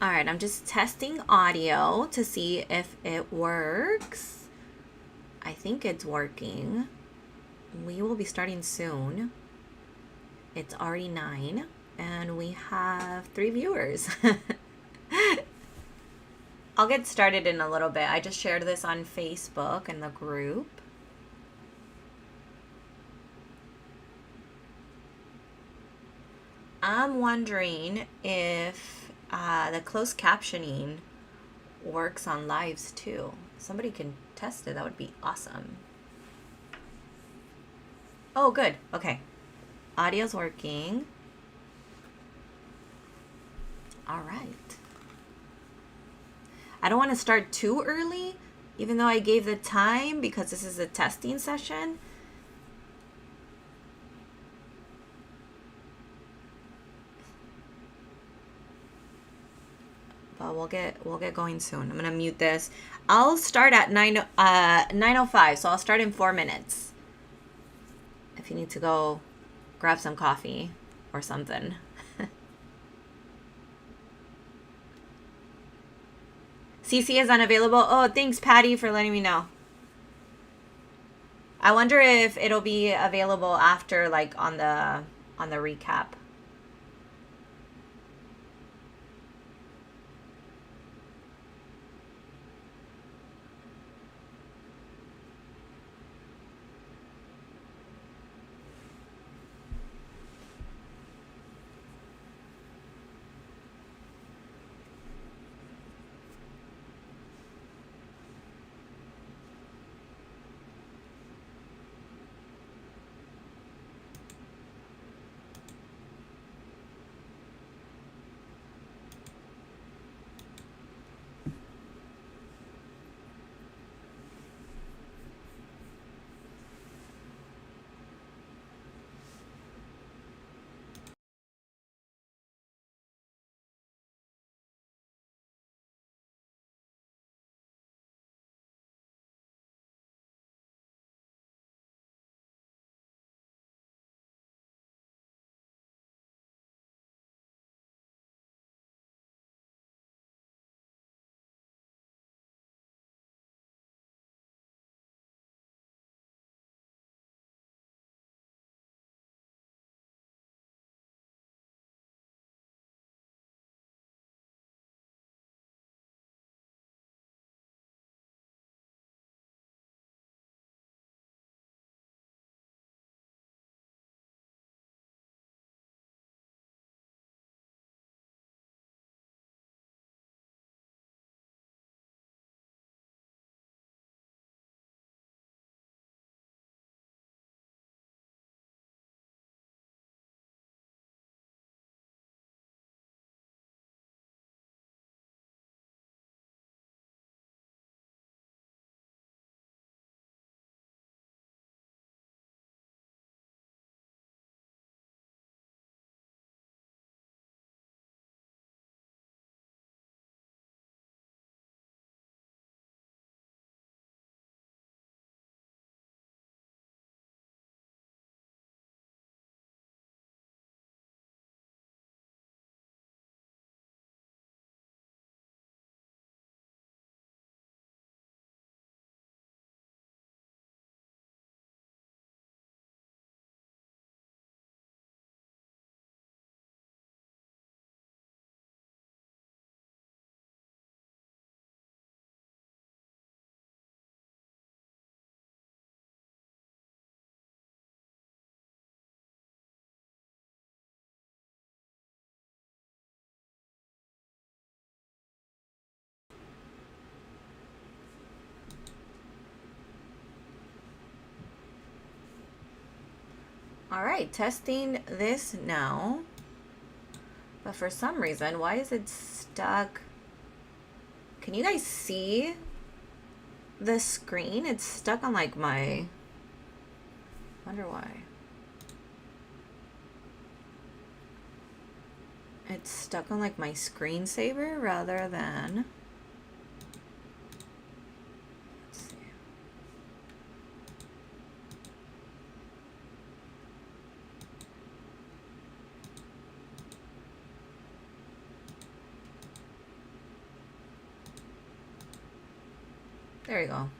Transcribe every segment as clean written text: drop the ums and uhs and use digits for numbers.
All right, I'm just testing audio to see if it works. I think it's working. We will be starting soon. It's already 9 and we have 3 viewers. I'll get started in a little bit. I just shared this on Facebook in the group. I'm wondering if the closed captioning works on lives too. Somebody can test it. That would be awesome. Oh, good. Okay. Audio's working. All right. I don't want to start too early, even though I gave the time because this is a testing session. But we'll get going soon. I'm gonna mute this. I'll start at 9:05, so I'll start in 4 minutes. If you need to go grab some coffee or something. CC is unavailable. Oh, thanks, Patty, for letting me know. I wonder if it'll be available after, like, on the recap. All right, testing this now. But for some reason, why is it stuck? Can you guys see the screen? It's stuck on like my... Wonder why. It's stuck on like my screensaver rather than... Let's see. There you go.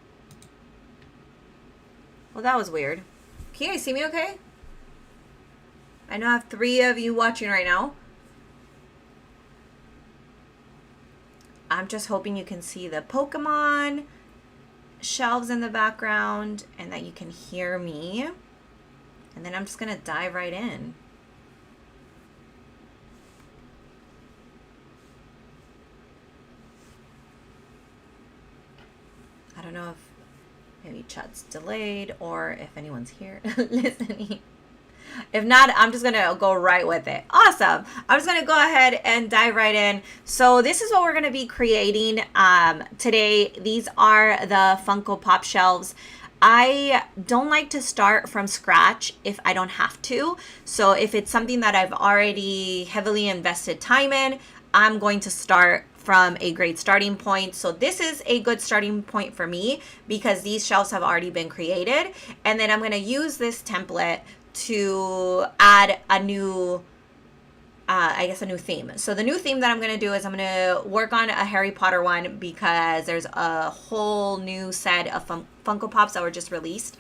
Well, that was weird. Can you guys see me okay? I know I have 3 of you watching right now. I'm just hoping you can see the Pokemon shelves in the background and that you can hear me. And then I'm just going to dive right in. I don't know if maybe chat's delayed or if anyone's here listening. If not, I'm just going to go right with it. Awesome. I'm just going to go ahead and dive right in. So this is what we're going to be creating today. These are the Funko Pop shelves. I don't like to start from scratch if I don't have to. So if it's something that I've already heavily invested time in, I'm going to start from a great starting point. So this is a good starting point for me because these shelves have already been created. And then I'm going to use this template to add a new a new theme. So the new theme that I'm going to do is I'm going to work on a Harry Potter one because there's a whole new set of Funko Pops that were just released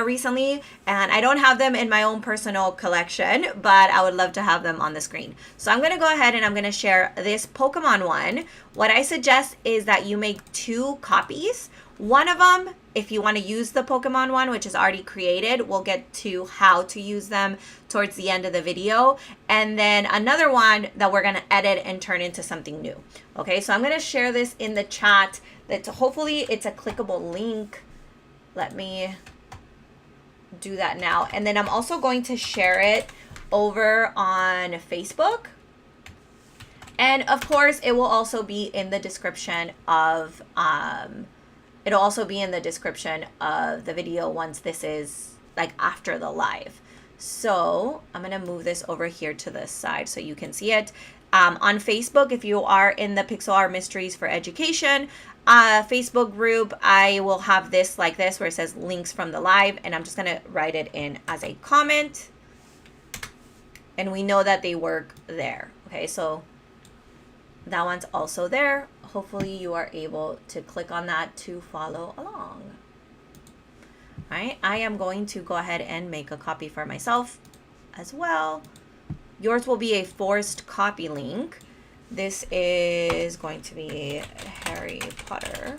recently, and I don't have them in my own personal collection, but I would love to have them on the screen. So I'm going to go ahead and I'm going to share this Pokemon one. What I suggest is that you make 2 copies. One of them, if you want to use the Pokemon one, which is already created, we'll get to how to use them towards the end of the video. And then another one that we're going to edit and turn into something new. Okay, so I'm going to share this in the chat. That hopefully it's a clickable link. Let me do that now. And then I'm also going to share it over on Facebook. And of course, it will also be in the description of it'll also be in the description of the video once this is like after the live. So I'm going to move this over here to the side so you can see it. On Facebook, if you are in the Pixel Art Mysteries for Education Facebook group, I will have this like this where it says links from the live, and I'm just going to write it in as a comment. And we know that they work there. Okay, so that one's also there. Hopefully you are able to click on that to follow along. All right, I am going to go ahead and make a copy for myself as well. Yours will be a forced copy link. This is going to be Harry Potter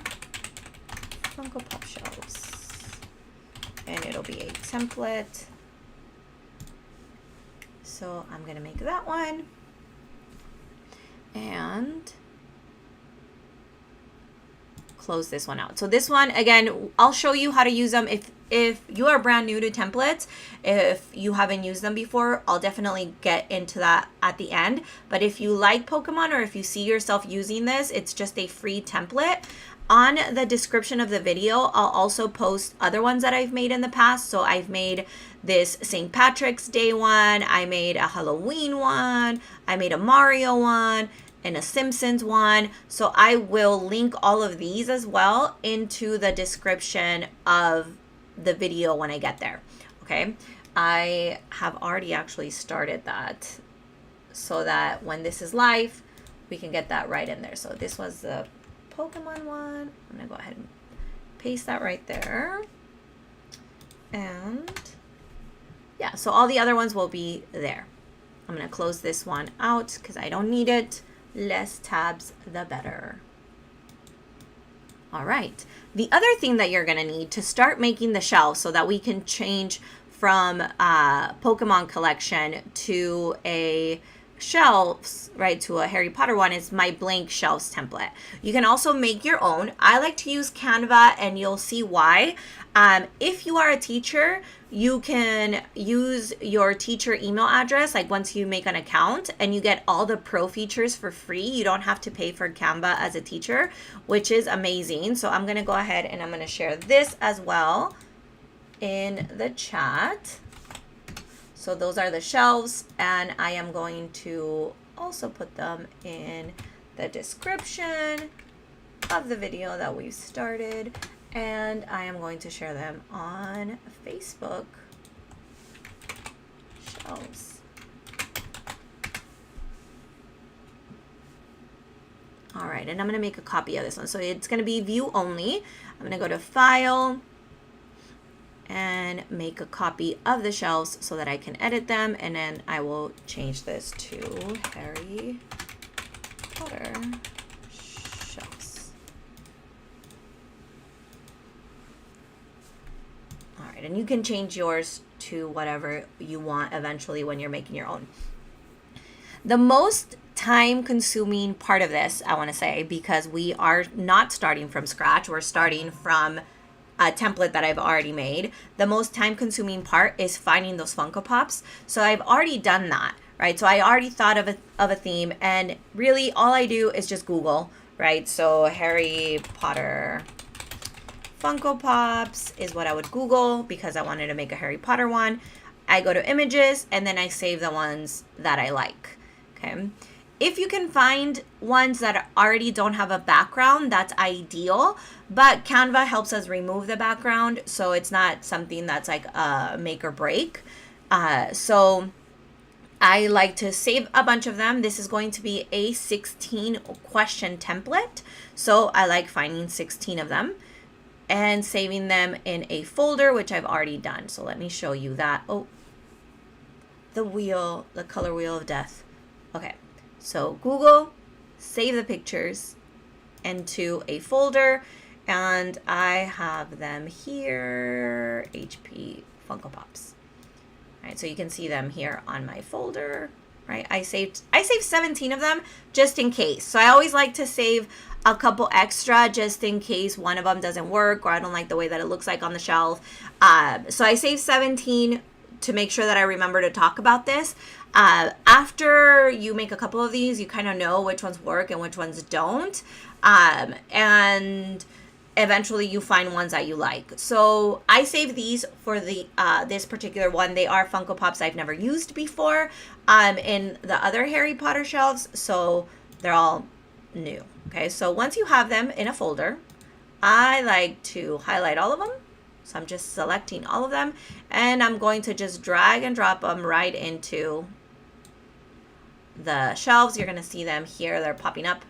Funko Pop shelves. And it'll be a template. So I'm going to make that one. And close this one out. So this one, again, I'll show you how to use them. If you are brand new to templates, if you haven't used them before, I'll definitely get into that at the end. But if you like Pokemon or if you see yourself using this, it's just a free template. On the description of the video, I'll also post other ones that I've made in the past. So I've made this St. Patrick's Day one, I made a Halloween one, I made a Mario one, and a Simpsons one. So I will link all of these as well into the description of the video when I get there. Okay, I have already actually started that so that when this is live, we can get that right in there. So this was the Pokemon one. I'm gonna go ahead and paste that right there. And yeah, so all the other ones will be there. I'm gonna close this one out because I don't need it. Less tabs, the better. All right. The other thing that you're gonna need to start making the shelf so that we can change from Pokemon collection to a shelves, right, to a Harry Potter one is my blank shelves template. You can also make your own. I like to use Canva, and you'll see why. If you are a teacher, you can use your teacher email address, like once you make an account, and you get all the pro features for free. You don't have to pay for Canva as a teacher, which is amazing. So I'm gonna go ahead and I'm gonna share this as well in the chat. So those are the shelves, and I am going to also put them in the description of the video that we've started, and I am going to share them on Facebook. Shelves. All right, and I'm going to make a copy of this one. So it's going to be view only. I'm going to go to File and make a copy of the shelves so that I can edit them. And then I will change this to Harry Potter shelves. All right, and you can change yours to whatever you want eventually when you're making your own. The most time-consuming part of this, I want to say, because we are not starting from scratch, we're starting from a template that I've already made. The most time-consuming part is finding those Funko Pops. So I've already done that, right? So I already thought of a theme, and really all I do is just Google, right? So Harry Potter Funko Pops is what I would Google because I wanted to make a Harry Potter one. I go to images and then I save the ones that I like. Okay. If you can find ones that already don't have a background, that's ideal. But Canva helps us remove the background, so it's not something that's like a make or break. So I like to save a bunch of them. This is going to be a 16 question template. So I like finding 16 of them and saving them in a folder, which I've already done. So let me show you that. Oh, the color wheel of death. Okay, so Google, save the pictures into a folder, and I have them here, HP Funko Pops. All right, so you can see them here on my folder, right? I saved 17 of them just in case. So I always like to save a couple extra just in case one of them doesn't work or I don't like the way that it looks like on the shelf. So I saved 17 to make sure that I remember to talk about this. After you make a couple of these, you kind of know which ones work and which ones don't. And eventually you find ones that you like. So I save these for the this particular one. They are Funko Pops I've never used before in the other Harry Potter shelves. So they're all new. Okay, so once you have them in a folder, I like to highlight all of them. So I'm just selecting all of them, and I'm going to just drag and drop them right into the shelves. You're going to see them here. They're popping up,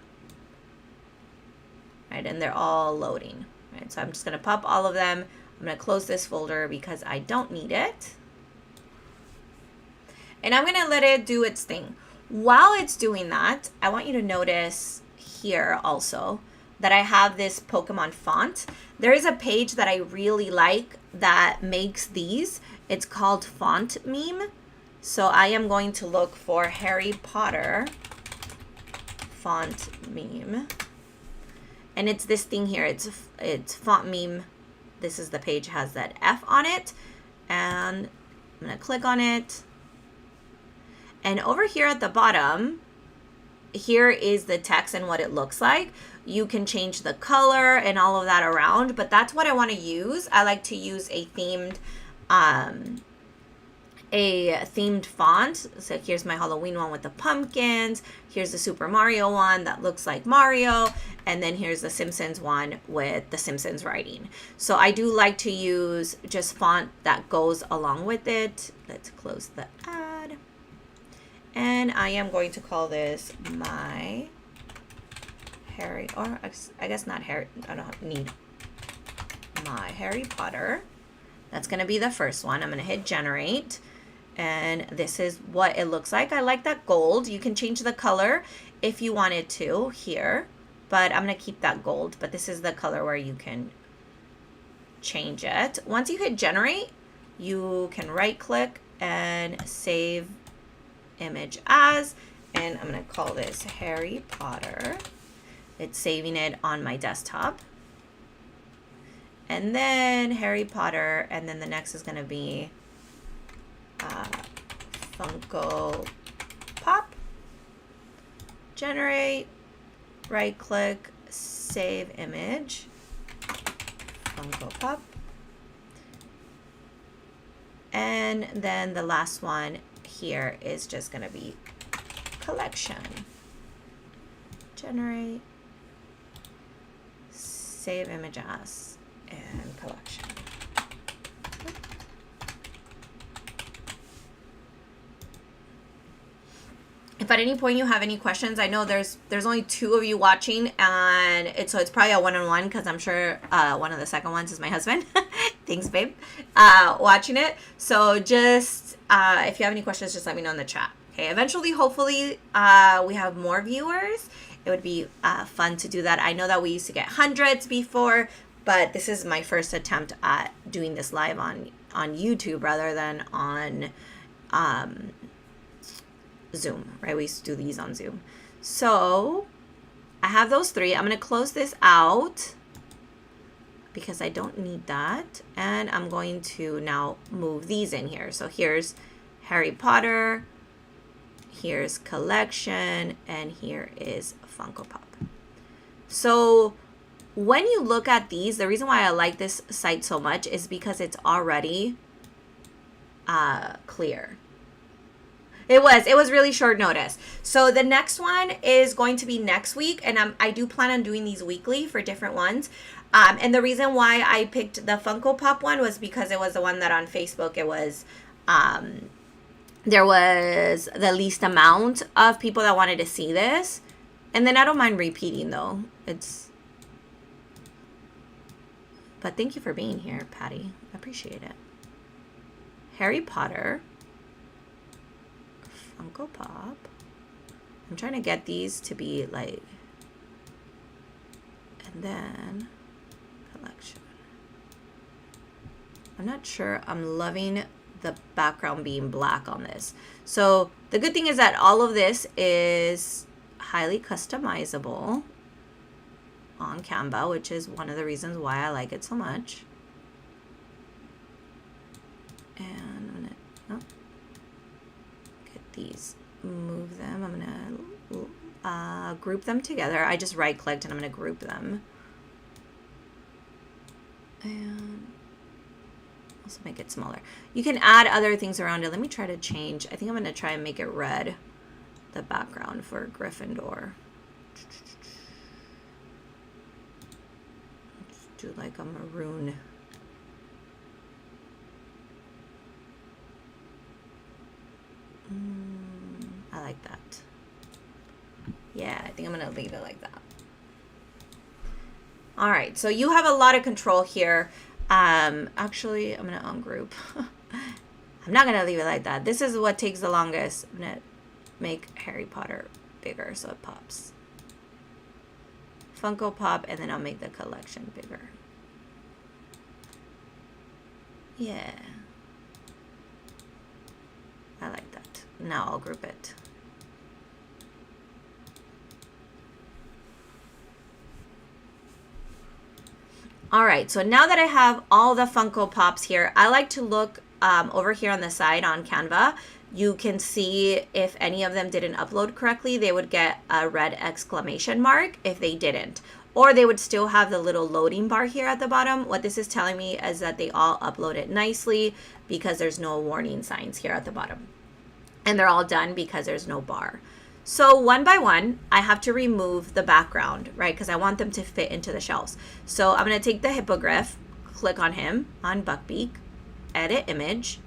right? And they're all loading, right? So I'm just going to pop all of them. I'm going to close this folder because I don't need it. And I'm going to let it do its thing. While it's doing that, I want you to notice here also that I have this Pokemon font. There is a page that I really like that makes these. It's called Font Meme. So I am going to look for Harry Potter Font Meme. And it's this thing here. It's Font Meme. This is the page, has that F on it. And I'm gonna click on it. And over here at the bottom, here is the text and what it looks like. You can change the color and all of that around, but that's what I want to use. I like to use a themed font. So here's my Halloween one with the pumpkins. Here's the Super Mario one that looks like Mario. And then here's the Simpsons one with the Simpsons writing. So I do like to use just font that goes along with it. Let's close the ad. And I am going to call this my Harry, or I guess not Harry, I don't need my Harry Potter. That's going to be the first one. I'm going to hit generate. And this is what it looks like. I like that gold. You can change the color if you wanted to here, but I'm going to keep that gold. But this is the color where you can change it. Once you hit generate, you can right click and save image as, and I'm going to call this Harry Potter. It's saving it on my desktop. And then Harry Potter, and then the next is going to be Funko Pop. Generate, right click, save image, Funko Pop. And then the last one here is just going to be collection. Generate, save image as, and collection. If If at any point you have any questions, I know there's only 2 of you watching, and it's probably a one-on-one, because I'm sure one of the second ones is my husband. Thanks, babe. Watching it. So just if you have any questions, just let me know in the chat. Okay. Eventually, hopefully, we have more viewers. It would be fun to do that. I know that we used to get hundreds before, but this is my first attempt at doing this live on YouTube rather than on Zoom, right? We used to do these on Zoom. So I have those 3. I'm going to close this out because I don't need that. And I'm going to now move these in here. So here's Harry Potter, here's collection, and here is Funko Pop. So when you look at these, the reason why I like this site so much is because it's already clear. It was really short notice. So the next one is going to be next week, and I do plan on doing these weekly for different ones. And the reason why I picked the Funko Pop one was because it was the one that on Facebook it was there was the least amount of people that wanted to see this. And then I don't mind repeating though. But thank you for being here, Patty. I appreciate it. Harry Potter. Funko Pop. I'm trying to get these to be like, and then collection. I'm not sure I'm loving the background being black on this. So the good thing is that all of this is highly customizable on Canva, which is one of the reasons why I like it so much. And I'm gonna get these, move them. I'm gonna group them together. I just right clicked and I'm gonna group them. And also make it smaller. You can add other things around it. Let me try to change. I think I'm gonna try and make it red, the background for Gryffindor. Let's do like a maroon. I like that. Yeah, I think I'm gonna leave it like that. All right, so you have a lot of control here. Actually, I'm gonna ungroup. I'm not gonna leave it like that. This is what takes the longest. I'm gonna make Harry Potter bigger so it pops. Funko Pop, and then I'll make the collection bigger. Yeah. I like that. Now I'll group it. All right, so now that I have all the Funko Pops here, I like to look over here on the side on Canva. You can see if any of them didn't upload correctly, they would get a red exclamation mark if they didn't. Or they would still have the little loading bar here at the bottom. What this is telling me is that they all uploaded nicely because there's no warning signs here at the bottom. And they're all done because there's no bar. So one by one, I have to remove the background, right? Because I want them to fit into the shelves. So I'm going to take the hippogriff, click on him, on Buckbeak, edit image,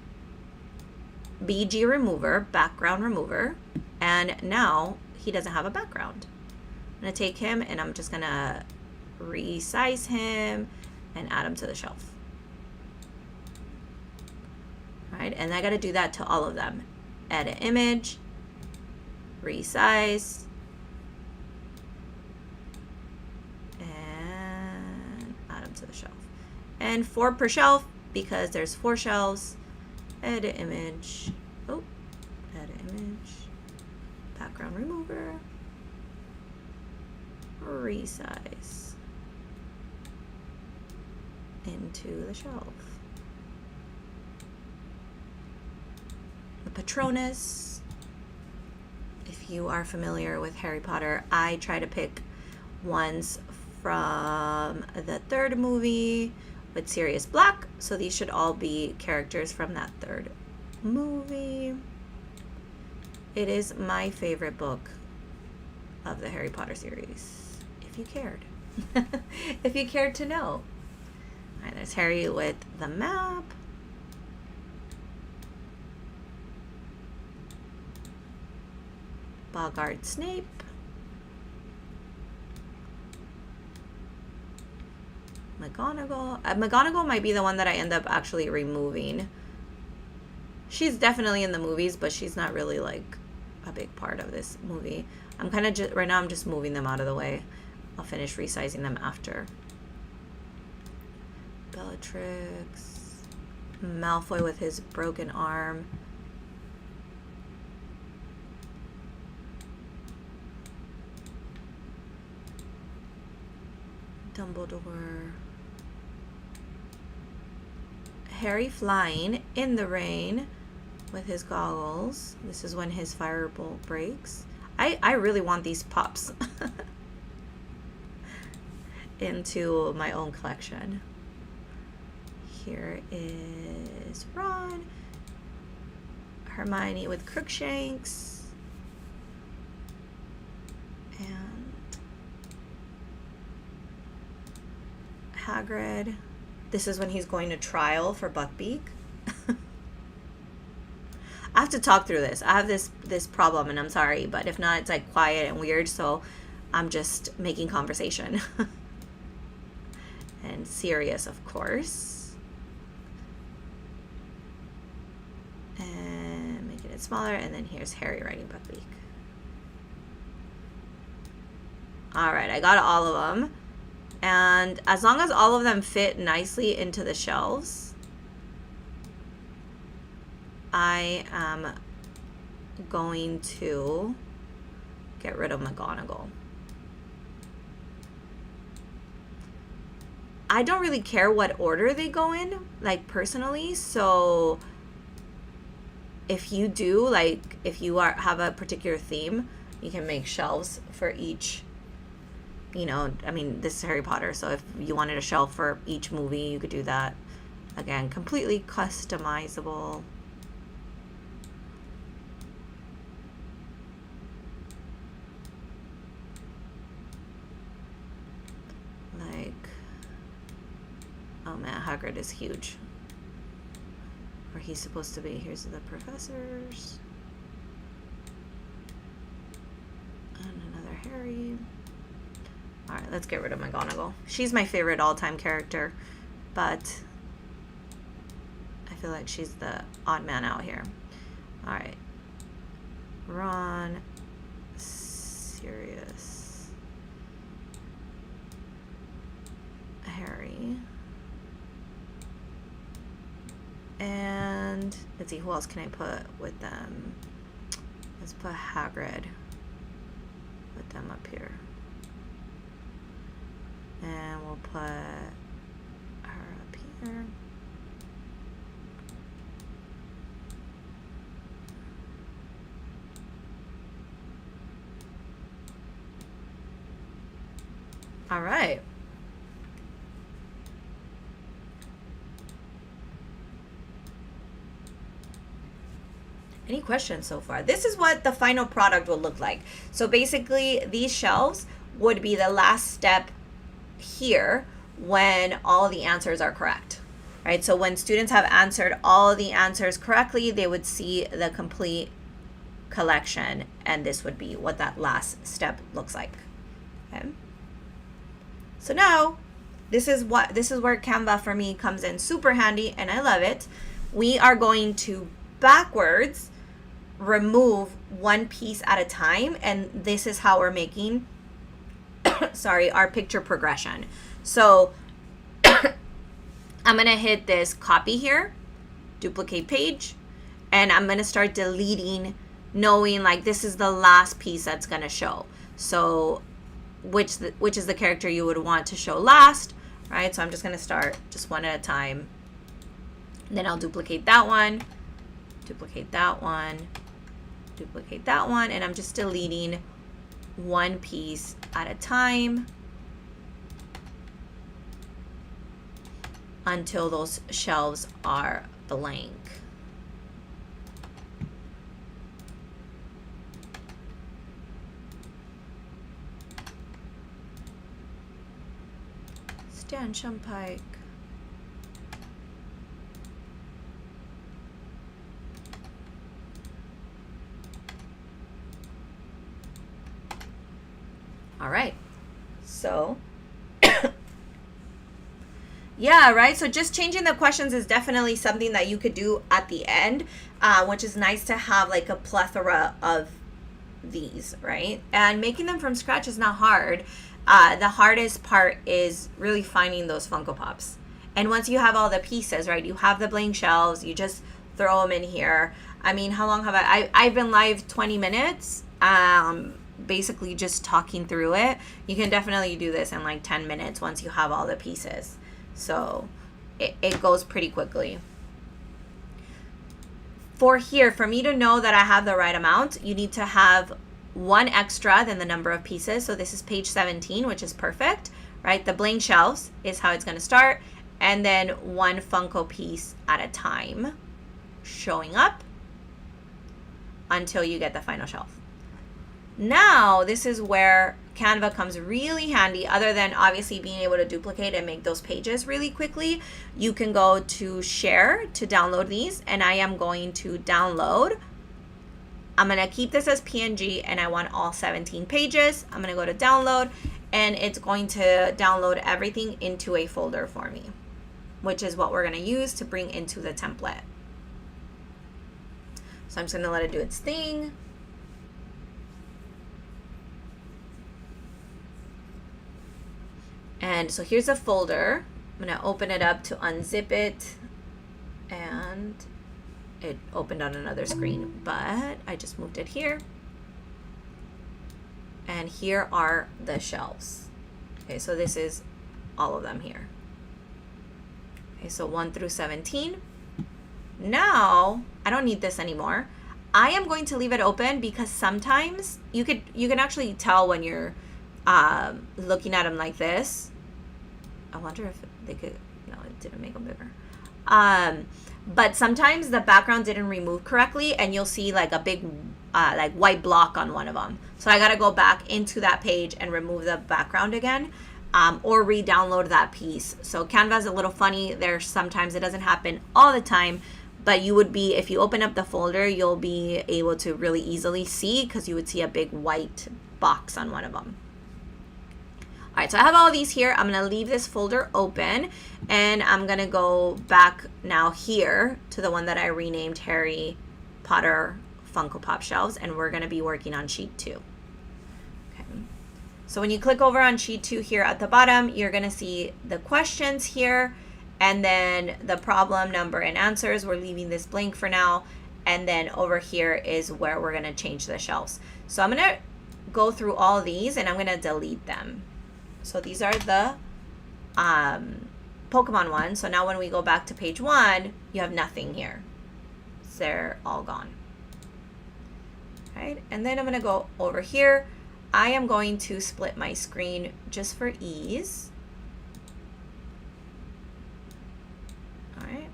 BG remover, background remover, and now he doesn't have a background. I'm going to take him and I'm just going to resize him and add him to the shelf. All right, and I got to do that to all of them. Edit image, resize, and add them to the shelf. And 4 per shelf because there's 4 shelves. Edit image, edit image, background remover, resize into the shelf. The Patronus. If you are familiar with Harry Potter, I try to pick ones from the 3rd movie with Sirius Black. So these should all be characters from that 3rd movie. It is my favorite book of the Harry Potter series, if you cared. If you cared to know. All right, there's Harry with the map. Bogart Snape. McGonagall. McGonagall might be the one that I end up actually removing. She's definitely in the movies, but she's not really like a big part of this movie. I'm kind of just, right now I'm just moving them out of the way. I'll finish resizing them after. Bellatrix. Malfoy with his broken arm. Dumbledore. Harry flying in the rain with his goggles. This is when his firebolt breaks. I really want these pops into my own collection. Here is Ron. Hermione with Crookshanks. And Hagrid. This is when he's going to trial for Buckbeak. I have to talk through this. I have this problem, and I'm sorry, but if not, it's like quiet and weird, so I'm just making conversation. And serious, of course. And making it smaller, and then here's Harry writing Buckbeak. All right, I got all of them. And as long as all of them fit nicely into the shelves, I am going to get rid of McGonagall. I don't really care what order they go in, like personally, so if you do, like if you have a particular theme, you can make shelves for each. You know, I mean, this is Harry Potter, so if you wanted a shelf for each movie, you could do that. Again, completely customizable. Like, oh man, Hagrid is huge. Where he's supposed to be. Here's the professors. And another Harry. Alright, let's get rid of McGonagall. She's my favorite all-time character, but I feel like she's the odd man out here. Alright. Ron. Sirius. Harry. And let's see, who else can I put with them? Let's put Hagrid. Put them up here. And we'll put her up here. All right. Any questions so far? This is what the final product will look like. So basically, these shelves would be the last step here when all the answers are correct, right? So when students have answered all of the answers correctly, they would see the complete collection, and this would be what that last step looks like. Okay. So now this is where Canva for me comes in super handy, and I love it. We are going to backwards remove one piece at a time, and this is how we're making our picture progression. So I'm gonna hit this copy here, duplicate page, and I'm gonna start deleting, knowing like this is the last piece that's gonna show. So which is the character you would want to show last, right? So I'm just gonna start just one at a time. Then I'll duplicate that one, duplicate that one, duplicate that one, and I'm just deleting one piece at a time until those shelves are blank. Stanchion Pike. All right. So, yeah, right? So just changing the questions is definitely something that you could do at the end, which is nice to have like a plethora of these, right? And making them from scratch is not hard. The hardest part is really finding those Funko Pops. And once you have all the pieces, right, you have the blank shelves, you just throw them in here. I mean, how long have I've been live 20 minutes, basically just talking through it. You can definitely do this in like 10 minutes once you have all the pieces. So it goes pretty quickly. For here, for me to know that I have the right amount, you need to have one extra than the number of pieces. So this is page 17, which is perfect, right? The blank shelves is how it's going to start. And then one Funko piece at a time showing up until you get the final shelf. Now, this is where Canva comes really handy. Other than obviously being able to duplicate and make those pages really quickly, you can go to share to download these, and I am going to download. I'm going to keep this as PNG, and I want all 17 pages. I'm going to go to download, and it's going to download everything into a folder for me, which is what we're going to use to bring into the template. So I'm just going to let it do its thing. And so here's a folder. I'm going to open it up to unzip it, and it opened on another screen, but I just moved it here. And here are the shelves. Okay, so this is all of them here. Okay, so 1 through 17. Now, I don't need this anymore. I am going to leave it open because sometimes you can actually tell when you're looking at them like this. I wonder if they could, no, it didn't make them bigger. But sometimes the background didn't remove correctly, and you'll see like a big like white block on one of them. So I got to go back into that page and remove the background again, or re-download that piece. So Canva is a little funny. There's sometimes, it doesn't happen all the time, but you would be, if you open up the folder, you'll be able to really easily see, because you would see a big white box on one of them. All right, so I have all these here. I'm going to leave this folder open, and I'm going to go back now here to the one that I renamed Harry Potter Funko Pop Shelves, and we're going to be working on sheet 2. Okay. So when you click over on sheet 2 here at the bottom, you're going to see the questions here, and then the problem, number, and answers. We're leaving this blank for now, and then over here is where we're going to change the shelves. So I'm going to go through all of these, and I'm going to delete them. So these are the Pokemon ones. So now when we go back to page 1, you have nothing here. So they're all gone. Right? And then I'm going to go over here. I am going to split my screen just for ease. All right.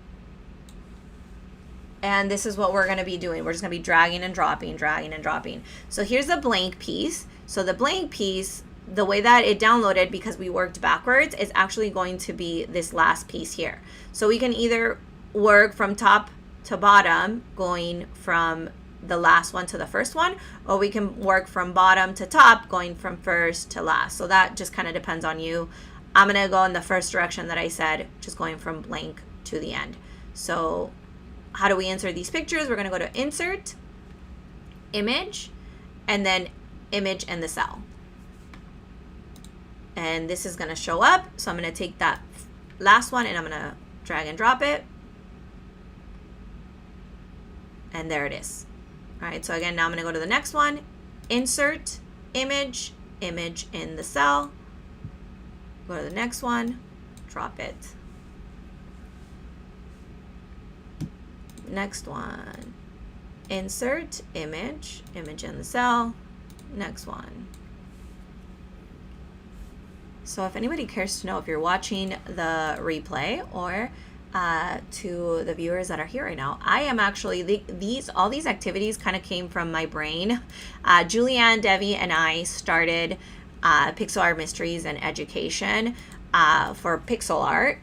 And this is what we're going to be doing. We're just going to be dragging and dropping, dragging and dropping. So here's the blank piece. So the blank piece, the way that it downloaded, because we worked backwards, is actually going to be this last piece here. So we can either work from top to bottom, going from the last one to the first one, or we can work from bottom to top, going from first to last. So that just kind of depends on you. I'm going to go in the first direction that I said, just going from blank to the end. So how do we insert these pictures? We're going to go to Insert, Image, and then Image in the cell. And this is going to show up. So I'm going to take that last one and I'm going to drag and drop it. And there it is. All right, so again, now I'm going to go to the next one. Insert, Image, Image in the cell. Go to the next one, drop it. Next one. Insert, Image, Image in the cell. Next one. So if anybody cares to know, if you're watching the replay or to the viewers that are here right now, I am actually, all these activities kind of came from my brain. Julianne, Devi, and I started Pixel Art Mysteries and Education for pixel art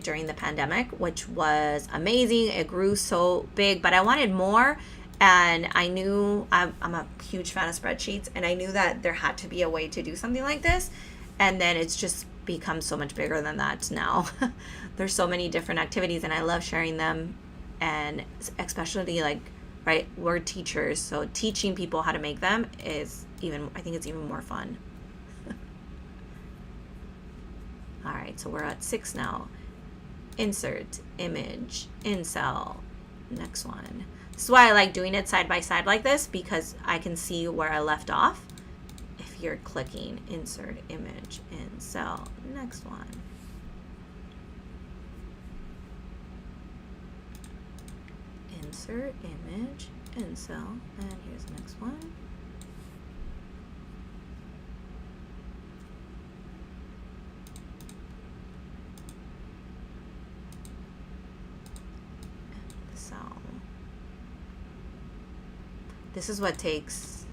during the pandemic, which was amazing. It grew so big, but I wanted more. And I knew I'm a huge fan of spreadsheets, and I knew that there had to be a way to do something like this. And then it's just become so much bigger than that now. There's so many different activities, and I love sharing them. And especially like, right, we're teachers, so teaching people how to make them is even, I think it's even more fun. All right, so we're at 6 now. Insert, image, in cell, next one. This is why I like doing it side by side like this, because I can see where I left off. If you're clicking insert, image, in cell, next one. Insert, image, in cell, and here's the next one. This is what takes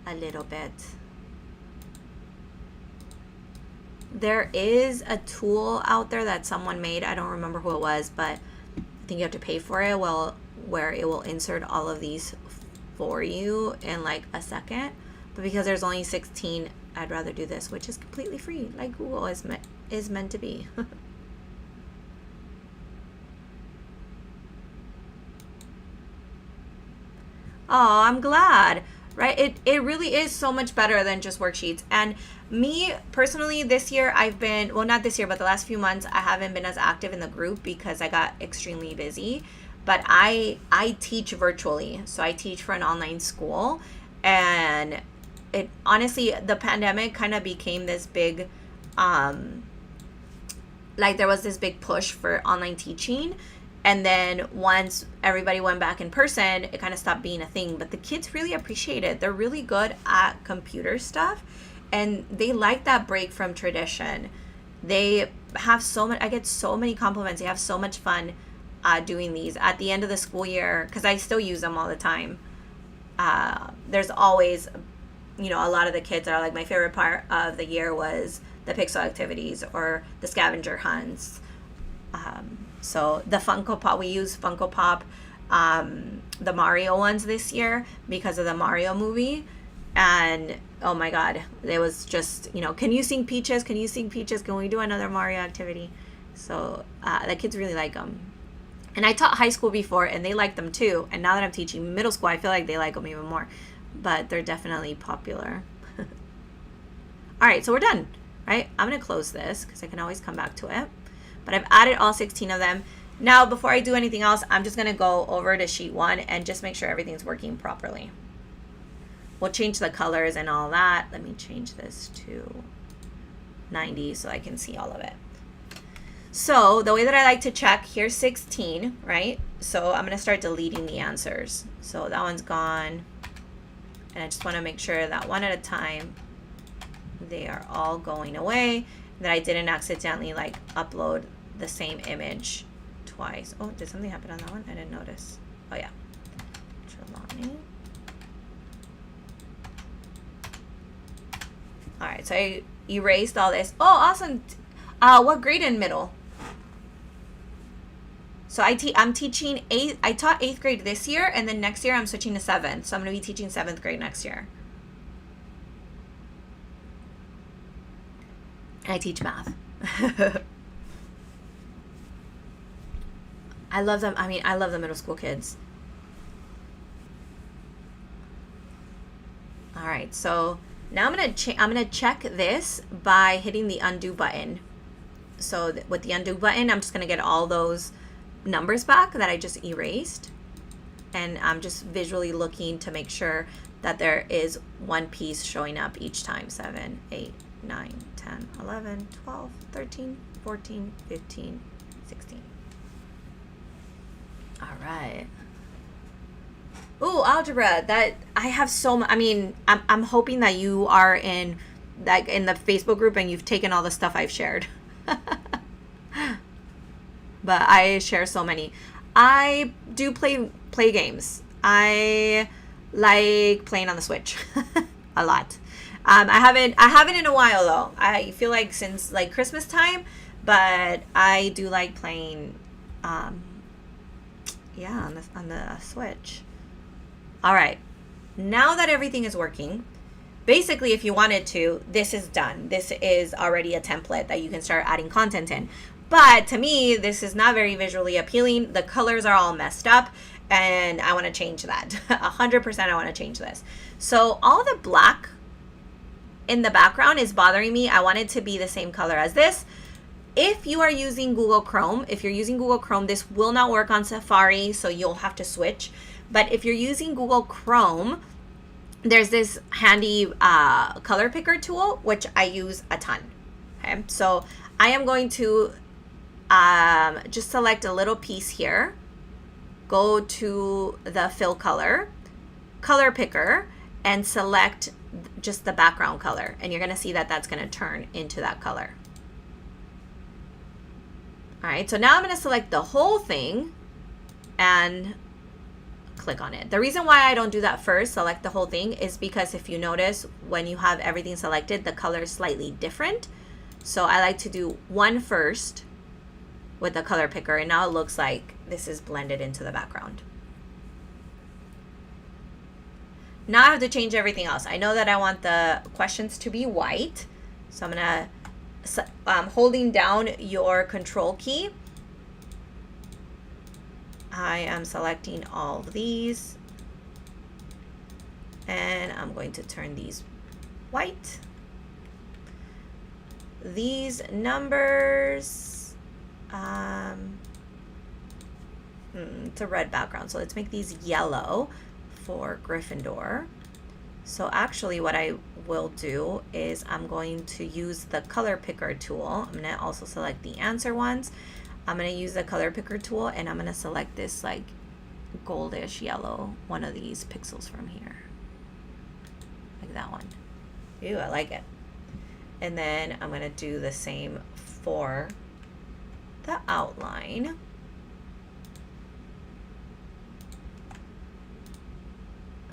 a little bit. There is a tool out there that someone made. I don't remember who it was, but I think you have to pay for it. Well, where it will insert all of these for you in like a second. But because there's only 16, I'd rather do this, which is completely free, like Google is meant to be. Oh, I'm glad, right? It really is so much better than just worksheets. And me personally, this year I've been, well, not this year, but the last few months, I haven't been as active in the group because I got extremely busy. But I teach virtually. So I teach for an online school. And it honestly, the pandemic kind of became this big, like there was this big push for online teaching. And then once everybody went back in person, it kind of stopped being a thing. But the kids really appreciate it. They're really good at computer stuff. And they like that break from tradition. They have so much, I get so many compliments. They have so much fun doing these at the end of the school year, because I still use them all the time. There's always, you know, a lot of the kids are like, my favorite part of the year was the pixel activities or the scavenger hunts. So the Funko Pop, we use Funko Pop, the Mario ones this year because of the Mario movie. And oh my God, it was just, you know, can you sing Peaches? Can you sing Peaches? Can we do another Mario activity? So the kids really like them. And I taught high school before and they like them too. And now that I'm teaching middle school, I feel like they like them even more. But they're definitely popular. All right, so we're done, right? I'm going to close this because I can always come back to it. But I've added all 16 of them. Now, before I do anything else, I'm just going to go over to sheet 1 and just make sure everything's working properly. We'll change the colors and all that. Let me change this to 90 so I can see all of it. So the way that I like to check, here's 16, right? So I'm going to start deleting the answers. So that one's gone. And I just want to make sure that one at a time, they are all going away. That I didn't accidentally like upload the same image twice. Oh, did something happen on that one? I didn't notice. Oh yeah. Trelawney. All right, so I erased all this. Oh, awesome. What grade in middle? So I'm teaching I taught 8th grade this year, and then next year I'm switching to 7th. So I'm going to be teaching 7th grade next year. And I teach math. I love them. I mean, I love the middle school kids. All right, so now I'm gonna check this by hitting the undo button. So with the undo button, I'm just gonna get all those numbers back that I just erased. And I'm just visually looking to make sure that there is one piece showing up each time. 7, 8, 9, 10, 11, 12, 13, 14, 15, 16. All right. Ooh, algebra. That I have so much. I mean, I'm hoping that you are in like in the Facebook group and you've taken all the stuff I've shared. But I share so many. I do play games. I like playing on the Switch a lot. I haven't in a while though. I feel like since like Christmas time, but I do like playing yeah, on the Switch. All right, now that everything is working, basically if you wanted to, this is done. This is already a template that you can start adding content in. But to me, this is not very visually appealing. The colors are all messed up and I want to change that. 100% I want to change this. So all the black in the background is bothering me. I want it to be the same color as this. If you are using Google Chrome, this will not work on Safari, so you'll have to switch. But if you're using Google Chrome, there's this handy color picker tool, which I use a ton. Okay, so I am going to just select a little piece here, go to the fill color picker, and select just the background color. And you're gonna see that that's gonna turn into that color. All right, so now I'm gonna select the whole thing and click on it. The reason why I don't do that first, select the whole thing, is because if you notice when you have everything selected, the color is slightly different. So I like to do one first with the color picker, and now it looks like this is blended into the background. Now I have to change everything else. I know that I want the questions to be white, so I'm gonna holding down your control key, I am selecting all of these and I'm going to turn these white. These numbers, it's a red background, so let's make these yellow for Gryffindor. So actually what I will do is I'm going to use the color picker tool. I'm going to also select the answer ones. I'm going to use the color picker tool and I'm going to select this like goldish yellow, one of these pixels from here. Like that one. Ooh, I like it. And then I'm going to do the same for the outline.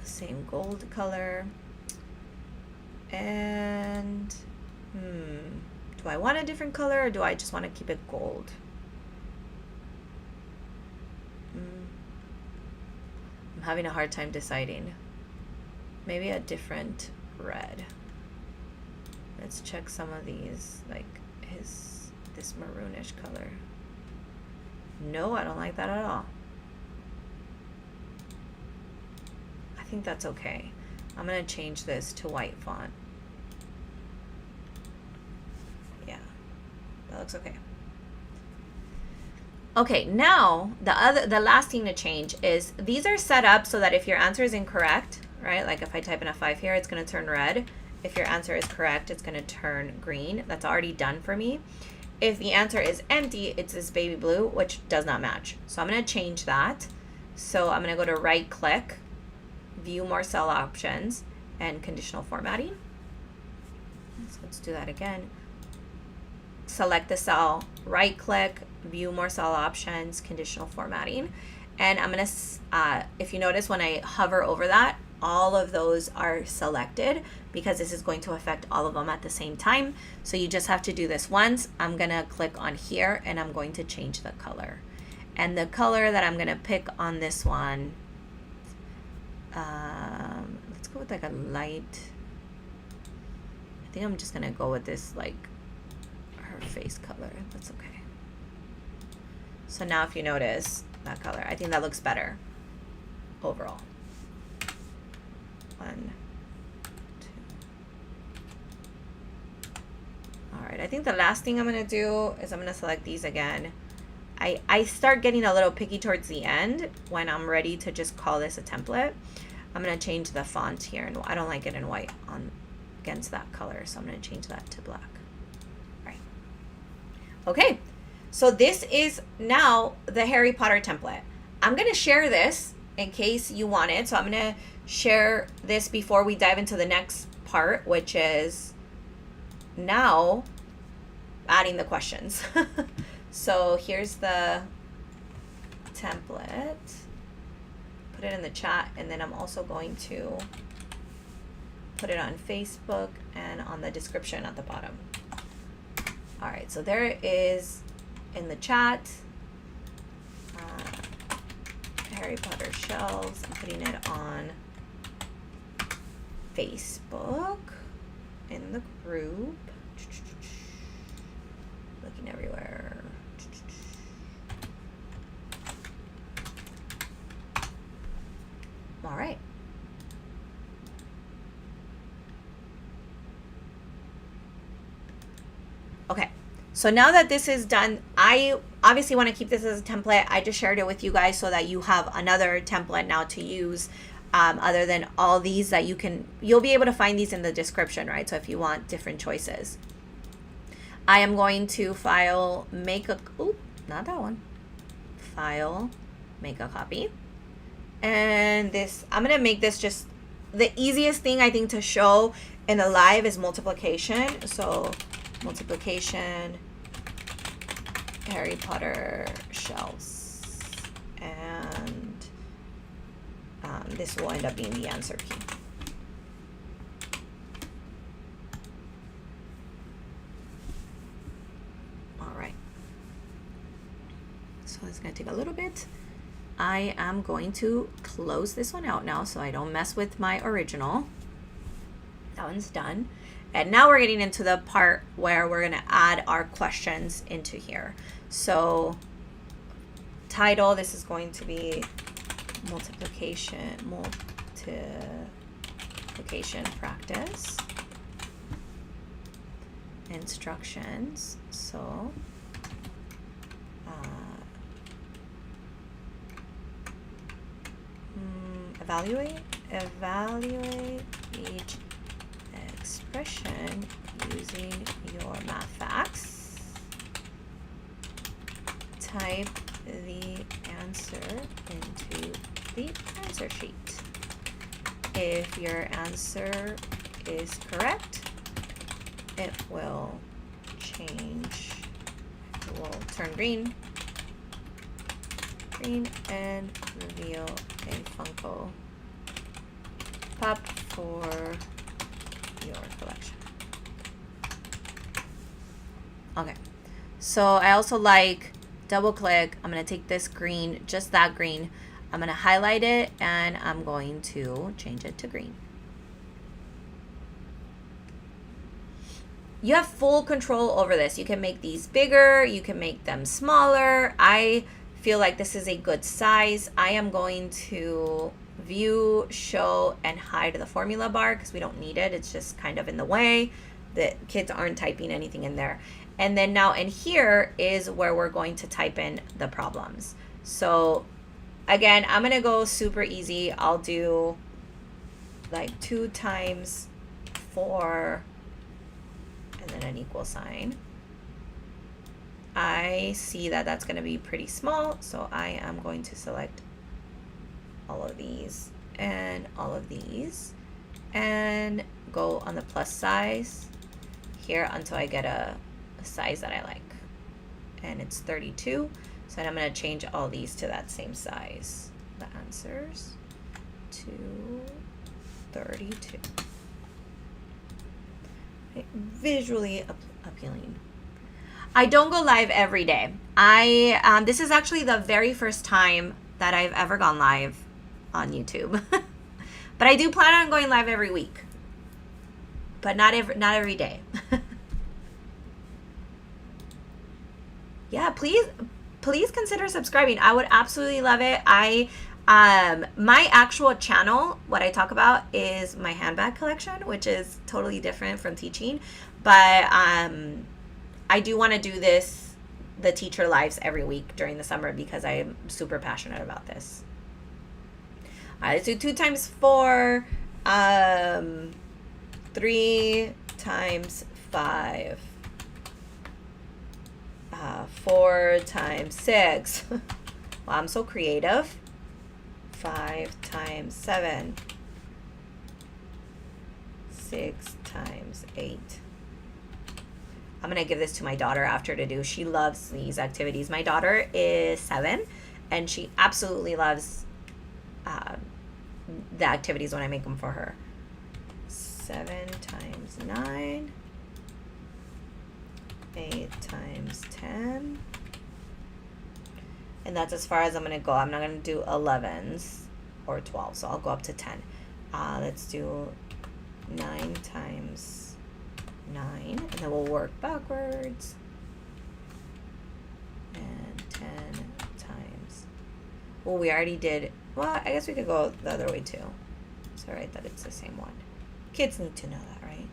Same gold color. And do I want a different color or do I just want to keep it gold? I'm having a hard time deciding. Maybe a different red. Let's check some of these, like this maroonish color. No, I don't like that at all. I think that's okay. I'm gonna change this to white font. Yeah, that looks okay. Okay, now the last thing to change is these are set up so that if your answer is incorrect, right? Like if I type in a 5 here, it's gonna turn red. If your answer is correct, it's gonna turn green. That's already done for me. If the answer is empty, it's this baby blue, which does not match. So I'm gonna change that. So I'm gonna go to right click, view more cell options, and conditional formatting. So let's do that again. Select the cell, right click, view more cell options, conditional formatting. And I'm gonna, if you notice when I hover over that, all of those are selected because this is going to affect all of them at the same time. So you just have to do this once. I'm gonna click on here and I'm going to change the color. And the color that I'm gonna pick on this one, let's go with like a light, I think I'm just gonna go with this like her face color. That's okay. So now if you notice that color, I think that looks better overall. 1, 2. All right, I think the last thing I'm gonna do is I'm gonna select these again. I start getting a little picky towards the end when I'm ready to just call this a template. I'm gonna change the font here, and I don't like it in white on against that color, so I'm gonna change that to black. All right. Okay, so this is now the Harry Potter template. I'm gonna share this in case you want it. So I'm gonna share this before we dive into the next part, which is now adding the questions. So here's the template. Put it in the chat, and then I'm also going to put it on Facebook and on the description at the bottom. All right, so there it is in the chat. Harry Potter shelves. I'm putting it on Facebook in the group. Looking everywhere. All right. Okay, so now that this is done, I obviously want to keep this as a template. I just shared it with you guys so that you have another template now to use, other than all these that you'll be able to find these in the description, right? So if you want different choices. I am going to file, not that one. File, make a copy. And this, I'm going to make this just the easiest thing I think to show in a live is multiplication. So multiplication, Harry Potter shelves, and this will end up being the answer key. All right. So it's going to take a little bit. I am going to close this one out now so I don't mess with my original. That one's done. And now we're getting into the part where we're going to add our questions into here. So title, this is going to be multiplication practice. Instructions. So evaluate each expression using your math facts. Type the answer into the answer sheet. If your answer is correct, it will turn green and reveal a Funko Pop for your collection. Okay, so I also like double click. I'm going to take this green, just that green. I'm going to highlight it and I'm going to change it to green. You have full control over this. You can make these bigger, you can make them smaller. I feel like this is a good size. I am going to view, show, and hide the formula bar because we don't need it. It's just kind of in the way. The kids aren't typing anything in there. And then now in here is where we're going to type in the problems. So again, I'm going to go super easy. I'll do like 2 times 4 and then an equal sign. I see that that's going to be pretty small, so I am going to select all of these and all of these and go on the plus size here until I get a size that I like. And it's 32, so I'm going to change all these to that same size. The answers to 32. Okay. Visually appealing. I don't go live every day. This is actually the very first time that I've ever gone live on YouTube. But I do plan on going live every week. But not every day. Yeah, please consider subscribing. I would absolutely love it. My actual channel, what I talk about is my handbag collection, which is totally different from teaching. But I do want to do the teacher lives every week during the summer because I am super passionate about this. All right, let's do 2 times 4, 3 times 5, 4 times 6. Wow, I'm so creative. 5 times 7, 6 times 8. I'm going to give this to my daughter after to do. She loves these activities. My daughter is 7, and she absolutely loves the activities when I make them for her. 7 times 9, 8 times 10, And that's as far as I'm going to go. I'm not going to do 11s or 12, so I'll go up to 10. Let's do 9 times 9, and then we'll work backwards. And 10 times, well, we already did, well, I guess we could go the other way too. It's all right that it's the same one. Kids need to know that, right?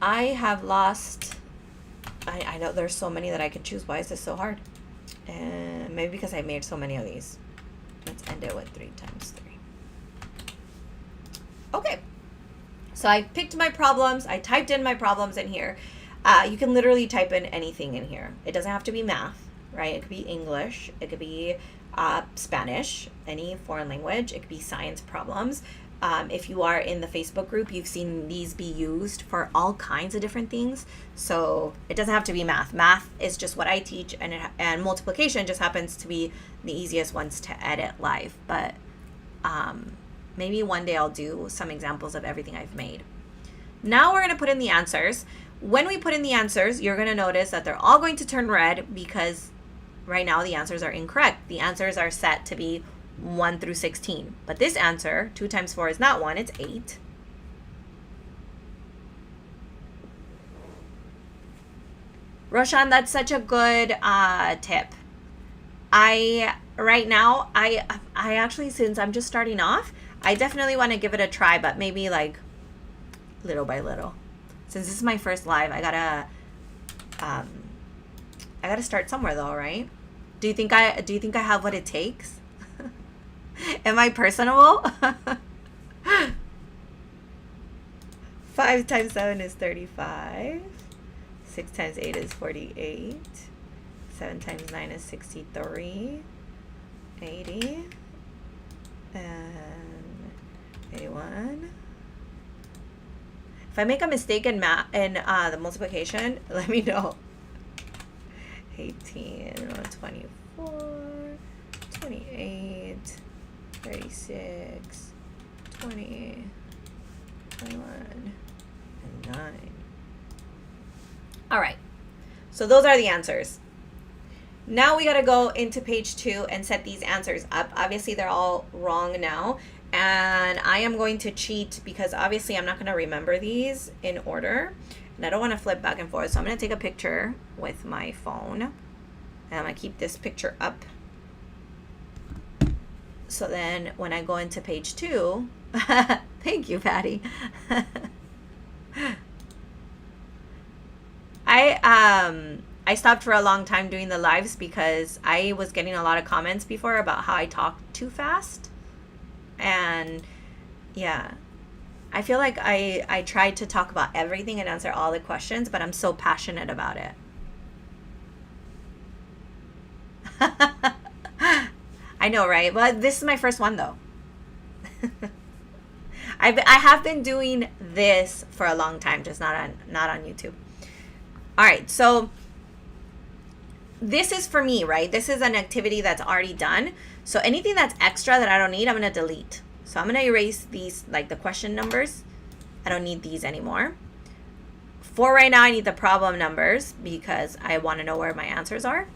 I have lost, I know there's so many that I could choose. Why is this so hard? And maybe because I made so many of these. Let's end it with 3 times 3. Okay. So I picked my problems. I typed in my problems in here. You can literally type in anything in here. It doesn't have to be math, right? It could be English. It could be Spanish, any foreign language. It could be science problems. If you are in the Facebook group, you've seen these be used for all kinds of different things. So it doesn't have to be math. Math is just what I teach, and multiplication just happens to be the easiest ones to edit live. But maybe one day I'll do some examples of everything I've made. Now we're going to put in the answers. When we put in the answers, you're going to notice that they're all going to turn red because right now the answers are incorrect. The answers are set to be 1 through 16. But this answer, 2 times 4 is not 1, it's 8. Roshan, that's such a good tip. Right now, I actually, since I'm just starting off, I definitely want to give it a try, but maybe like little by little. Since this is my first live, I gotta start somewhere though, right? Do you think I have what it takes? Am I personable? 5 times 7 is 35. 6 times 8 is 48. 7 times 9 is 63. 80. And 81. If I make a mistake in the multiplication, let me know. 18, 24, 28, 36, 20, 21, and 9. All right, so those are the answers. Now we gotta go into page 2 and set these answers up. Obviously they're all wrong now, and I am going to cheat because obviously I'm not gonna remember these in order, and I don't wanna flip back and forth, so I'm gonna take a picture with my phone, and I'm gonna keep this picture up. So then when I go into page 2, thank you, Patty. I stopped for a long time doing the lives because I was getting a lot of comments before about how I talk too fast. And yeah, I feel like I tried to talk about everything and answer all the questions, but I'm so passionate about it. I know, right? But this is my first one though. I have been doing this for a long time, just not on YouTube. All right, so this is for me, right? This is an activity that's already done. So anything that's extra that I don't need, I'm going to delete. So I'm going to erase these, like the question numbers. I don't need these anymore. For right now, I need the problem numbers because I want to know where my answers are.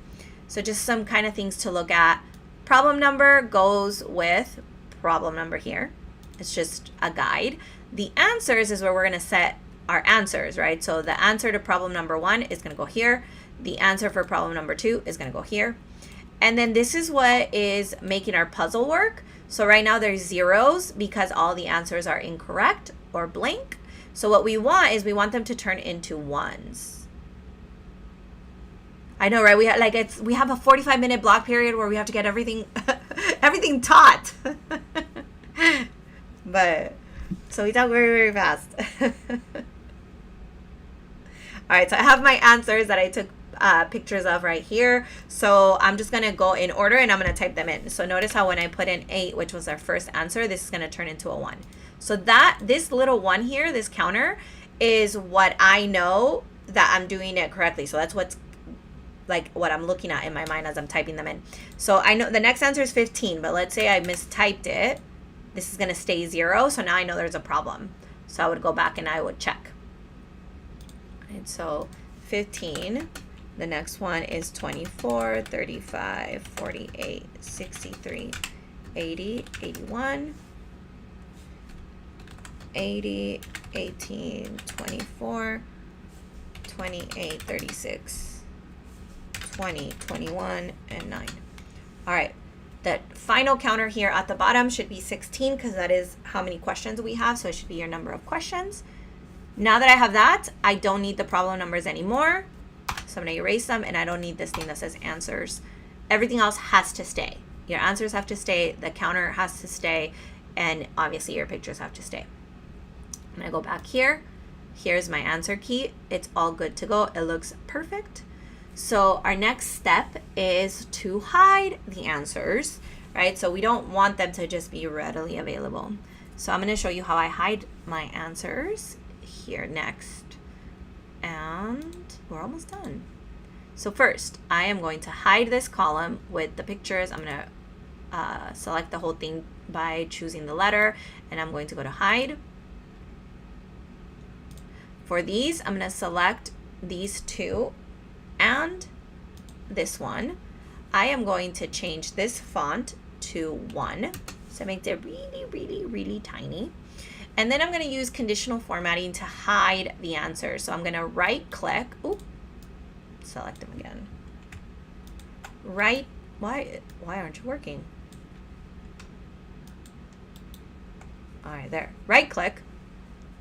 So just some kind of things to look at. Problem number goes with problem number here. It's just a guide. The answers is where we're going to set our answers, right? So the answer to problem number 1 is going to go here. The answer for problem number 2 is going to go here. And then this is what is making our puzzle work. So right now there's zeros because all the answers are incorrect or blank. So what we want is we want them to turn into 1s. I know, right? We have a 45-minute block period where we have to get everything everything taught. But so we talk very, very fast. All right, so I have my answers that I took pictures of right here. So I'm just gonna go in order and I'm gonna type them in. So notice how when I put in 8, which was our first answer, this is gonna turn into a 1. So this little 1 here, this counter, is what I know that I'm doing it correctly. So that's what's like what I'm looking at in my mind as I'm typing them in. So I know the next answer is 15, but let's say I mistyped it. This is gonna stay 0, so now I know there's a problem. So I would go back and I would check. And so 15, the next one is 24, 35, 48, 63, 80, 81, 80, 18, 24, 28, 36, 20, 21, and 9. All right, the final counter here at the bottom should be 16 because that is how many questions we have, so it should be your number of questions. Now that I have that, I don't need the problem numbers anymore. So I'm gonna erase them and I don't need this thing that says answers. Everything else has to stay. Your answers have to stay, the counter has to stay, and obviously your pictures have to stay. I'm gonna go back here. Here's my answer key. It's all good to go. It looks perfect. So our next step is to hide the answers, right? So we don't want them to just be readily available. So I'm gonna show you how I hide my answers here next. And we're almost done. So first, I am going to hide this column with the pictures. I'm going to select the whole thing by choosing the letter, and I'm going to go to hide. For these, I'm going to select these two and this one. I am going to change this font to 1, so make it really, really, really tiny. And then I'm going to use conditional formatting to hide the answer. So I'm going to right click, select them again. Why aren't you working? All right, there. Right click,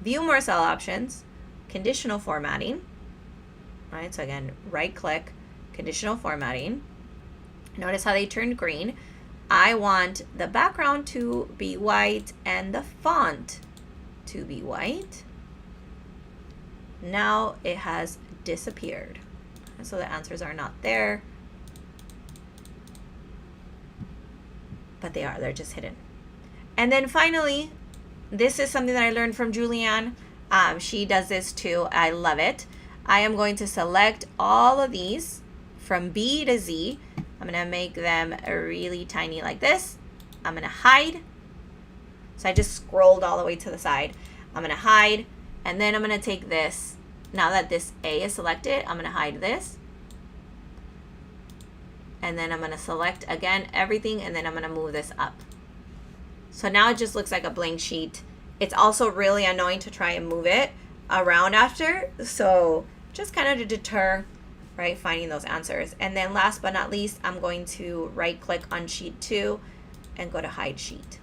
view more cell options, conditional formatting. All right, so again, right click, conditional formatting. Notice how they turned green. I want the background to be white and the font to be white. Now it has disappeared. So the answers are not there, but they're just hidden. And then finally, this is something that I learned from Julianne. She does this too. I love it. I am going to select all of these from B to Z. I'm going to make them really tiny like this. I'm going to hide. So I just scrolled all the way to the side. I'm going to hide, and then I'm going to take this. Now that this A is selected, I'm going to hide this. And then I'm going to select again everything, and then I'm going to move this up. So now it just looks like a blank sheet. It's also really annoying to try and move it around after. So just kind of to deter, right, finding those answers. And then last but not least, I'm going to right click on sheet 2 and go to hide sheet.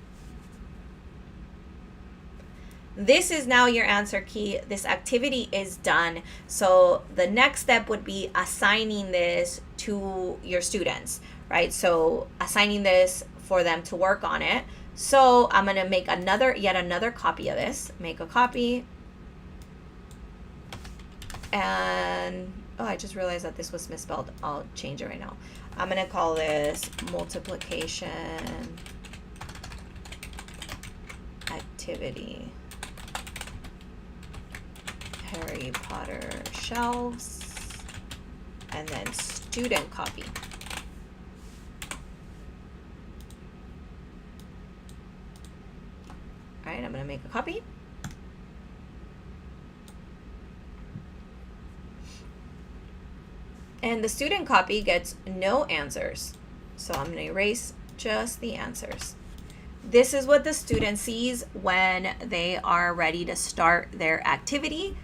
This is now your answer key. This activity is done. So the next step would be assigning this to your students, right? So assigning this for them to work on it. So I'm going to make yet another copy of this. Make a copy. And, oh, I just realized that this was misspelled. I'll change it right now. I'm going to call this multiplication activity. Harry Potter shelves, and then student copy. All right, I'm going to make a copy. And the student copy gets no answers. So I'm going to erase just the answers. This is what the student sees when they are ready to start their activity.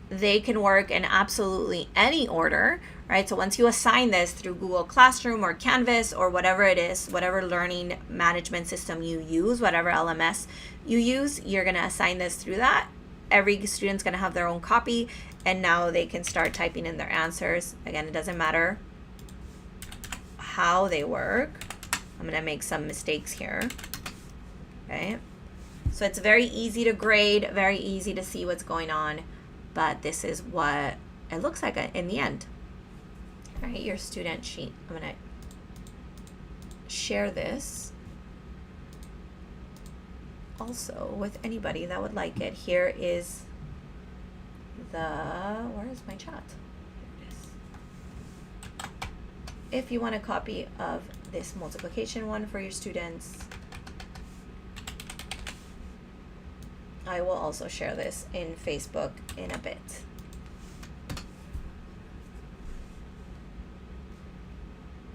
They can work in absolutely any order, right? So once you assign this through Google Classroom or Canvas or whatever it is, whatever learning management system you use, whatever LMS you use, you're going to assign this through that. every student's going to have their own copy, and now they can start typing in their answers. Again, it doesn't matter how they work. I'm going to make some mistakes here. Okay. So it's very easy to grade, very easy to see what's going on, but this is what it looks like in the end. All right, your student sheet. I'm going to share this also with anybody that would like it. Here is where is my chat? Here it is. If you want a copy of this multiplication one for your students, I will also share this in Facebook in a bit.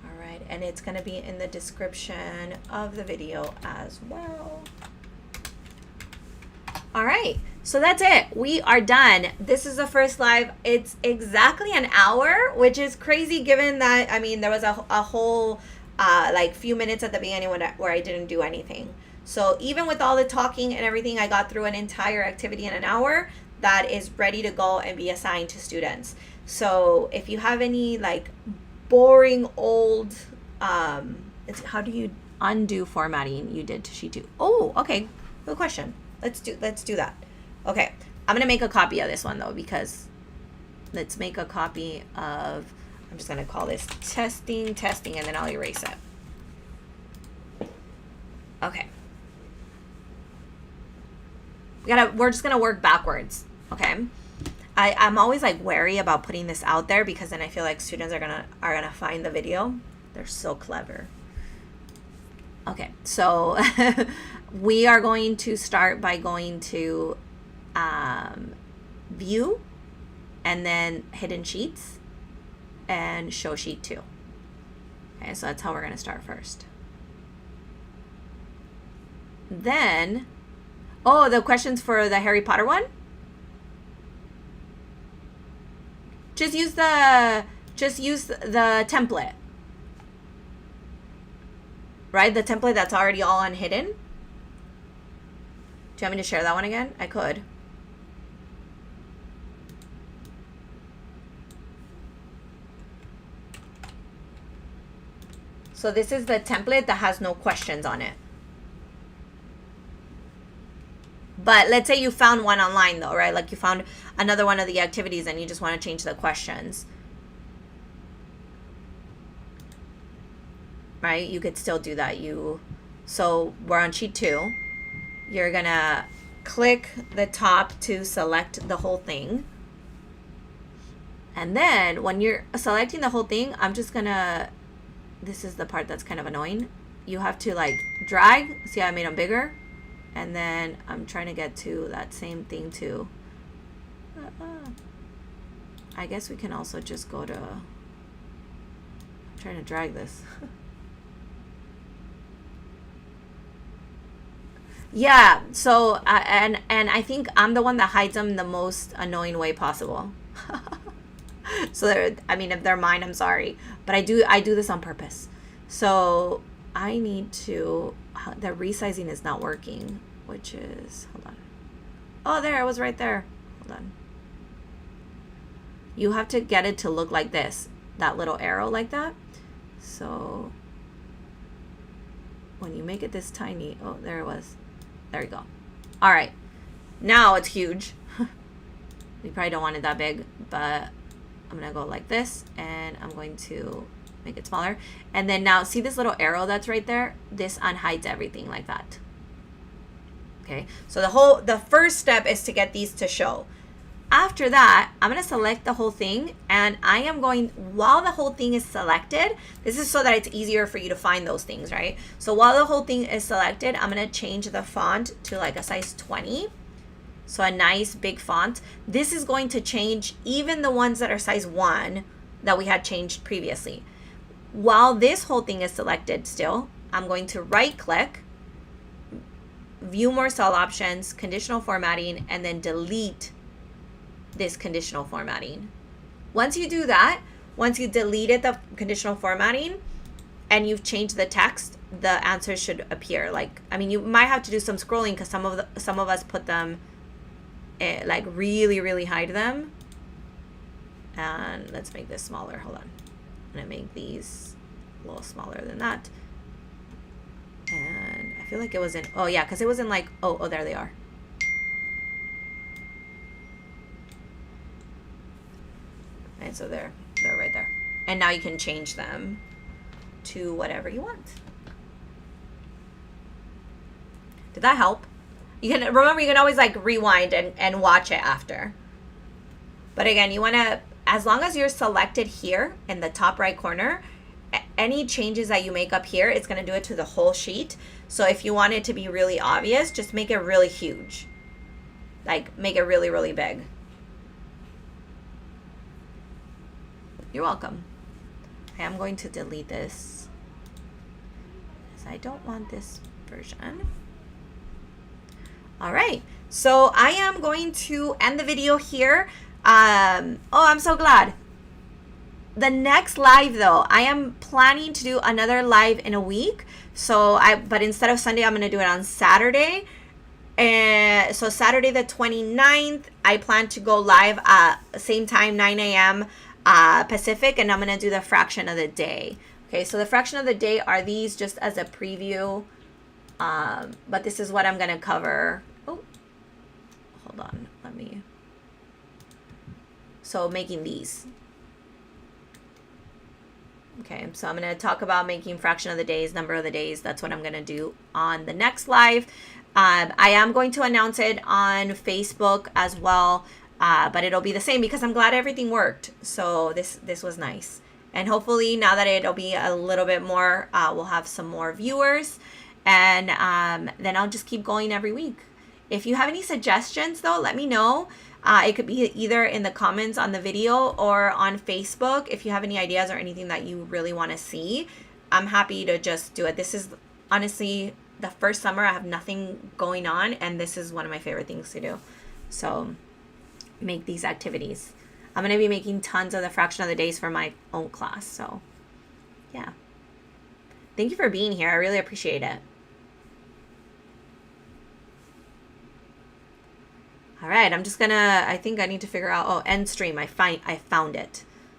All right, and it's going to be in the description of the video as well. All right, so that's it. We are done. This is the first live. It's exactly an hour, which is crazy given that, I mean, there was a whole like few minutes at the beginning where I didn't do anything. So even with all the talking and everything, I got through an entire activity in an hour that is ready to go and be assigned to students. So if you have any like boring old, how do you undo formatting you did to sheet 2? Oh, okay, good question. Let's do that. Okay, I'm gonna make a copy of this one though, because let's make a copy of, I'm just gonna call this testing, and then I'll erase it. Okay. We're just gonna work backwards, okay? I'm always like wary about putting this out there because then I feel like students are gonna find the video. They're so clever. Okay, so we are going to start by going to view and then hidden sheets and show sheet 2. Okay, so that's how we're gonna start first. Then, oh, the questions for the Harry Potter one? Just use the template. Right? The template that's already all unhidden. Do you want me to share that one again? I could. So this is the template that has no questions on it. But let's say you found one online though, right? Like you found another one of the activities and you just want to change the questions. Right? You could still do that. So we're on sheet 2. You're gonna click the top to select the whole thing. And then when you're selecting the whole thing, I'm just gonna, this is the part that's kind of annoying. You have to like drag, see how I made them bigger? And then I'm trying to get to that same thing too. I guess we can also just go to, I'm trying to drag this. Yeah, so and I think I'm the one that hides them the most annoying way possible. So I mean, if they're mine, I'm sorry, but I do this on purpose. So I need to, the resizing is not working, which is, hold on. Oh, there, it was right there. Hold on. You have to get it to look like this, that little arrow like that. So when you make it this tiny, oh, there it was. There you go. All right, now it's huge. We probably don't want it that big, but I'm gonna go like this and I'm going to make it smaller. And then now see this little arrow that's right there? This unhides everything like that. Okay, so the first step is to get these to show. After that, I'm gonna select the whole thing and I am going, while the whole thing is selected, this is so that it's easier for you to find those things, right? So while the whole thing is selected, I'm gonna change the font to like a size 20. So a nice big font. This is going to change even the ones that are size 1 that we had changed previously. While this whole thing is selected still, I'm going to right click, view more cell options, conditional formatting, and then delete this conditional formatting. Once you do that, once you deleted the conditional formatting and you've changed the text, the answers should appear. Like, I mean, you might have to do some scrolling because some of us put them like really, really hide them. And let's make this smaller. Hold on. I'm gonna make these a little smaller than that. And I feel like it was in, oh yeah, because it was in like, oh, there they are. And so they're right there. And now you can change them to whatever you want. Did that help? You can, remember, you can always like rewind and watch it after. But again, you want to, as long as you're selected here in the top right corner, any changes that you make up here, it's going to do it to the whole sheet. So if you want it to be really obvious, just make it really huge. Like make it really, really big. You're welcome. I am going to delete this because I don't want this version. All right, so I am going to end the video here. Oh, I'm so glad. The next live though, I am planning to do another live in a week. So but instead of Sunday, I'm going to do it on Saturday. And so Saturday the 29th, I plan to go live at the same time, 9 a.m. Pacific, and I'm going to do the fraction of the day. Okay, so the fraction of the day are these just as a preview. But this is what I'm going to cover. Oh, hold on. Let me. So making these. Okay, so I'm going to talk about making fraction of the days, number of the days. That's what I'm going to do on the next live. I am going to announce it on Facebook as well, but it'll be the same because I'm glad everything worked. So this was nice. And hopefully now that it'll be a little bit more, we'll have some more viewers. And then I'll just keep going every week. If you have any suggestions, though, let me know. It could be either in the comments on the video or on Facebook. If you have any ideas or anything that you really want to see, I'm happy to just do it. This is honestly the first summer I have nothing going on, and this is one of my favorite things to do. So make these activities. I'm going to be making tons of the fraction of the days for my own class. So yeah. Thank you for being here. I really appreciate it. All right, I'm just gonna, I think I need to figure out, oh, end stream. I found it.